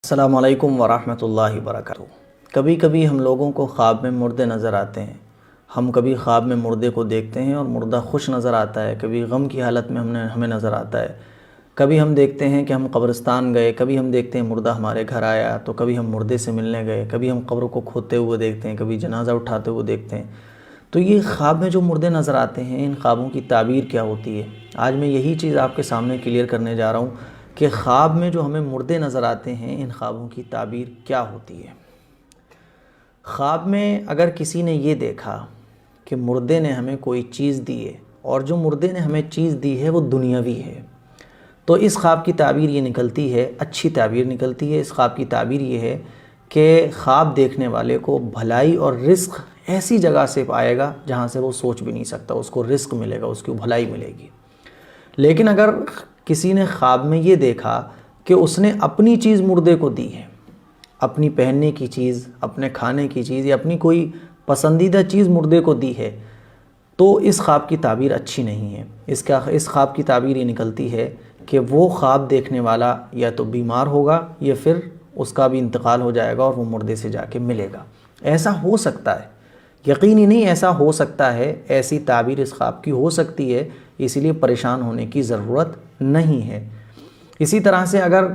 السلام علیکم ورحمۃ اللہ وبرکاتہ۔ کبھی کبھی ہم لوگوں کو خواب میں مردے نظر آتے ہیں۔ ہم کبھی خواب میں مردے کو دیکھتے ہیں اور مردہ خوش نظر آتا ہے، کبھی غم کی حالت میں ہمیں نظر آتا ہے۔ کبھی ہم دیکھتے ہیں کہ ہم قبرستان گئے، کبھی ہم دیکھتے ہیں مردہ ہمارے گھر آیا، تو کبھی ہم مردے سے ملنے گئے، کبھی ہم قبر کو کھودتے ہوئے دیکھتے ہیں، کبھی جنازہ اٹھاتے ہوئے دیکھتے ہیں۔ تو یہ خواب میں جو مردے نظر آتے ہیں، ان خوابوں کی تعبیر کیا ہوتی ہے؟ آج میں یہی چیز آپ کے سامنے کلیئر کرنے جا رہا ہوں کہ خواب میں جو ہمیں مردے نظر آتے ہیں، ان خوابوں کی تعبیر کیا ہوتی ہے۔ خواب میں اگر کسی نے یہ دیکھا کہ مردے نے ہمیں کوئی چیز دی ہے اور جو مردے نے ہمیں چیز دی ہے وہ دنیاوی ہے، تو اس خواب کی تعبیر یہ نکلتی ہے، اچھی تعبیر نکلتی ہے۔ اس خواب کی تعبیر یہ ہے کہ خواب دیکھنے والے کو بھلائی اور رزق ایسی جگہ سے پائے گا جہاں سے وہ سوچ بھی نہیں سکتا، اس کو رزق ملے گا، اس کو بھلائی ملے گی۔ لیکن اگر کسی نے خواب میں یہ دیکھا کہ اس نے اپنی چیز مردے کو دی ہے، اپنی پہننے کی چیز، اپنے کھانے کی چیز یا اپنی کوئی پسندیدہ چیز مردے کو دی ہے، تو اس خواب کی تعبیر اچھی نہیں ہے۔ اس خواب کی تعبیر یہ نکلتی ہے کہ وہ خواب دیکھنے والا یا تو بیمار ہوگا یا پھر اس کا بھی انتقال ہو جائے گا اور وہ مردے سے جا کے ملے گا۔ ایسا ہو سکتا ہے، یقینی نہیں، ایسا ہو سکتا ہے، ایسی تعبیر اس خواب کی ہو سکتی ہے، اسی لیے پریشان ہونے کی ضرورت نہیں ہے۔ اسی طرح سے اگر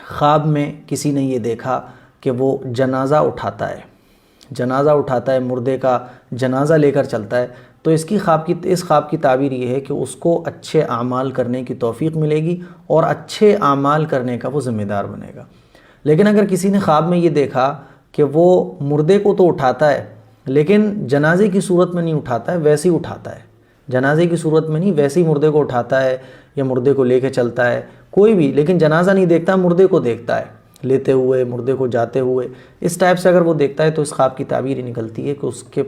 خواب میں کسی نے یہ دیکھا کہ وہ جنازہ اٹھاتا ہے، مردے کا جنازہ لے کر چلتا ہے، تو اس خواب کی تعبیر یہ ہے کہ اس کو اچھے اعمال کرنے کی توفیق ملے گی اور اچھے اعمال کرنے کا وہ ذمہ دار بنے گا۔ لیکن اگر کسی نے خواب میں یہ دیکھا کہ وہ مردے کو تو اٹھاتا ہے لیکن جنازے کی صورت میں نہیں اٹھاتا ہے، ویسے ہی اٹھاتا ہے، جنازے کی صورت میں نہیں، ویسے ہی مردے کو اٹھاتا ہے یا مردے کو لے کے چلتا ہے کوئی بھی، لیکن جنازہ نہیں دیکھتا، مردے کو دیکھتا ہے لیتے ہوئے، مردے کو جاتے ہوئے، اس ٹائپ سے اگر وہ دیکھتا ہے، تو اس خواب کی تعبیر یہ نکلتی ہے کہ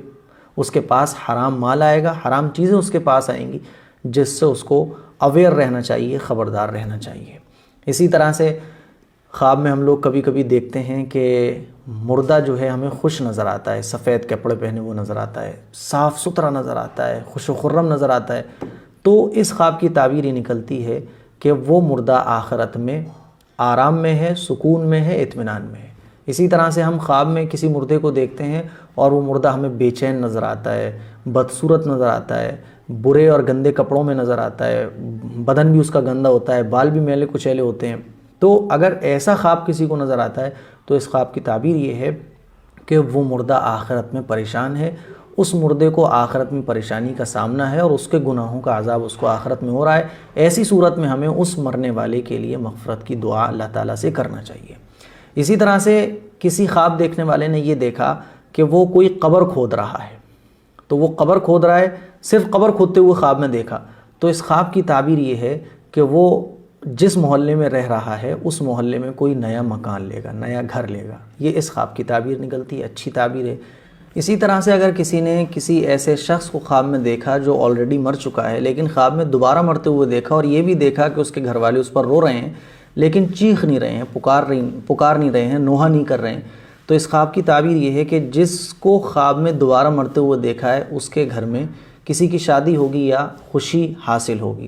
اس کے پاس حرام مال آئے گا، حرام چیزیں اس کے پاس آئیں گی، جس سے اس کو اویئر رہنا چاہیے، خبردار رہنا چاہیے۔ اسی طرح سے خواب میں ہم لوگ کبھی کبھی دیکھتے ہیں کہ مردہ جو ہے ہمیں خوش نظر آتا ہے، سفید کپڑے پہنے وہ نظر آتا ہے، صاف ستھرا نظر آتا ہے، خوش و خرم نظر آتا ہے، تو اس خواب کی تعبیر یہ نکلتی ہے کہ وہ مردہ آخرت میں آرام میں ہے، سکون میں ہے، اطمینان میں ہے۔ اسی طرح سے ہم خواب میں کسی مردے کو دیکھتے ہیں اور وہ مردہ ہمیں بے چین نظر آتا ہے، بدصورت نظر آتا ہے، برے اور گندے کپڑوں میں نظر آتا ہے، بدن بھی اس کا گندا ہوتا ہے، بال بھی میلے کچیلے ہوتے ہیں۔ تو اگر ایسا خواب کسی کو نظر آتا ہے تو اس خواب کی تعبیر یہ ہے کہ وہ مردہ آخرت میں پریشان ہے، اس مردے کو آخرت میں پریشانی کا سامنا ہے اور اس کے گناہوں کا عذاب اس کو آخرت میں ہو رہا ہے۔ ایسی صورت میں ہمیں اس مرنے والے کے لیے مغفرت کی دعا اللہ تعالیٰ سے کرنا چاہیے۔ اسی طرح سے کسی خواب دیکھنے والے نے یہ دیکھا کہ وہ کوئی قبر کھود رہا ہے، تو وہ قبر کھود رہا ہے، صرف قبر کھودتے ہوئے خواب میں دیکھا، تو اس خواب کی تعبیر یہ ہے کہ وہ جس محلے میں رہ رہا ہے اس محلے میں کوئی نیا مکان لے گا، نیا گھر لے گا۔ یہ اس خواب کی تعبیر نکلتی ہے، اچھی تعبیر ہے۔ اسی طرح سے اگر کسی نے کسی ایسے شخص کو خواب میں دیکھا جو آلریڈی مر چکا ہے، لیکن خواب میں دوبارہ مرتے ہوئے دیکھا اور یہ بھی دیکھا کہ اس کے گھر والے اس پر رو رہے ہیں لیکن چیخ نہیں رہے ہیں، پکار نہیں رہے ہیں، نوحہ نہیں کر رہے ہیں، تو اس خواب کی تعبیر یہ ہے کہ جس کو خواب میں دوبارہ مرتے ہوئے دیکھا ہے اس کے گھر میں کسی کی شادی ہوگی یا خوشی حاصل ہوگی۔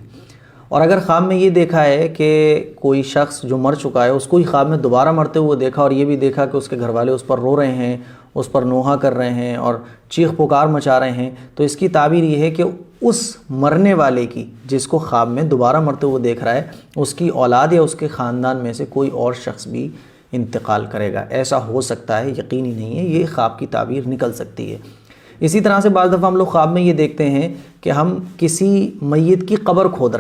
اور اگر خواب میں یہ دیکھا ہے کہ کوئی شخص جو مر چکا ہے اس کو ہی خواب میں دوبارہ مرتے ہوئے دیکھا اور یہ بھی دیکھا کہ اس کے گھر والے اس پر رو رہے ہیں، اس پر نوحہ کر رہے ہیں اور چیخ پکار مچا رہے ہیں، تو اس کی تعبیر یہ ہے کہ اس مرنے والے کی، جس کو خواب میں دوبارہ مرتے ہوئے دیکھ رہا ہے، اس کی اولاد یا اس کے خاندان میں سے کوئی اور شخص بھی انتقال کرے گا۔ ایسا ہو سکتا ہے، یقینی نہیں ہے، یہ خواب کی تعبیر نکل سکتی ہے۔ اسی طرح سے بعض دفعہ ہم لوگ خواب میں یہ دیکھتے ہیں کہ ہم کسی میت کی قبر کھود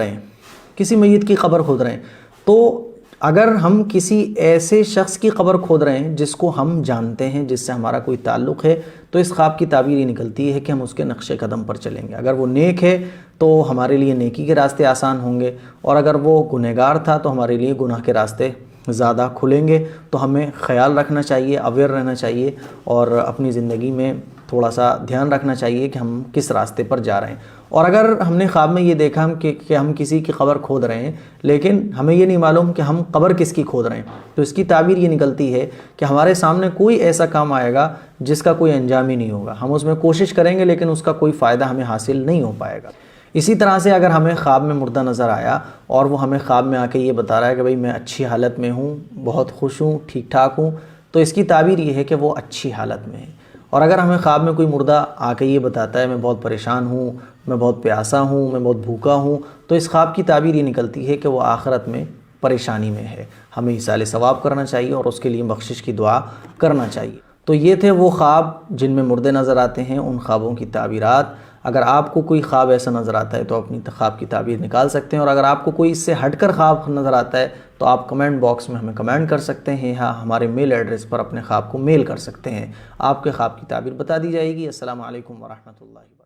رہے ہیں، تو اگر ہم کسی ایسے شخص کی قبر کھود رہے ہیں جس کو ہم جانتے ہیں، جس سے ہمارا کوئی تعلق ہے، تو اس خواب کی تعبیر یہ نکلتی ہے کہ ہم اس کے نقش قدم پر چلیں گے۔ اگر وہ نیک ہے تو ہمارے لیے نیکی کے راستے آسان ہوں گے، اور اگر وہ گنہگار تھا تو ہمارے لیے گناہ کے راستے زیادہ کھلیں گے۔ تو ہمیں خیال رکھنا چاہیے، اویئر رہنا چاہیے اور اپنی زندگی میں تھوڑا سا دھیان رکھنا چاہیے کہ ہم کس راستے پر جا رہے ہیں۔ اور اگر ہم نے خواب میں یہ دیکھا کہ ہم کسی کی قبر کھود رہے ہیں لیکن ہمیں یہ نہیں معلوم کہ ہم قبر کس کی کھود رہے ہیں، تو اس کی تعبیر یہ نکلتی ہے کہ ہمارے سامنے کوئی ایسا کام آئے گا جس کا کوئی انجام ہی نہیں ہوگا، ہم اس میں کوشش کریں گے لیکن اس کا کوئی فائدہ ہمیں حاصل نہیں ہو پائے گا۔ اسی طرح سے اگر ہمیں خواب میں مردہ نظر آیا اور وہ ہمیں خواب میں آ کے یہ بتا رہا ہے کہ بھئی میں اچھی حالت میں ہوں، بہت خوش ہوں، ٹھیک ٹھاک ہوں، تو اس کی تعبیر یہ ہے کہ وہ اچھی حالت میں ہے۔ اور اگر ہمیں خواب میں کوئی مردہ آ کے یہ بتاتا ہے میں بہت پریشان ہوں، میں بہت پیاسا ہوں، میں بہت بھوکا ہوں، تو اس خواب کی تعبیر یہ نکلتی ہے کہ وہ آخرت میں پریشانی میں ہے، ہمیں ایصال ثواب کرنا چاہیے اور اس کے لیے بخشش کی دعا کرنا چاہیے۔ تو یہ تھے وہ خواب جن میں مردے نظر آتے ہیں، ان خوابوں کی تعبیرات۔ اگر آپ کو کوئی خواب ایسا نظر آتا ہے تو اپنی خواب کی تعبیر نکال سکتے ہیں، اور اگر آپ کو کوئی اس سے ہٹ کر خواب نظر آتا ہے تو آپ کمنٹ باکس میں ہمیں کمنٹ کر سکتے ہیں، یا ہمارے میل ایڈریس پر اپنے خواب کو میل کر سکتے ہیں، آپ کے خواب کی تعبیر بتا دی جائے گی۔ السلام علیکم ورحمۃ اللہ۔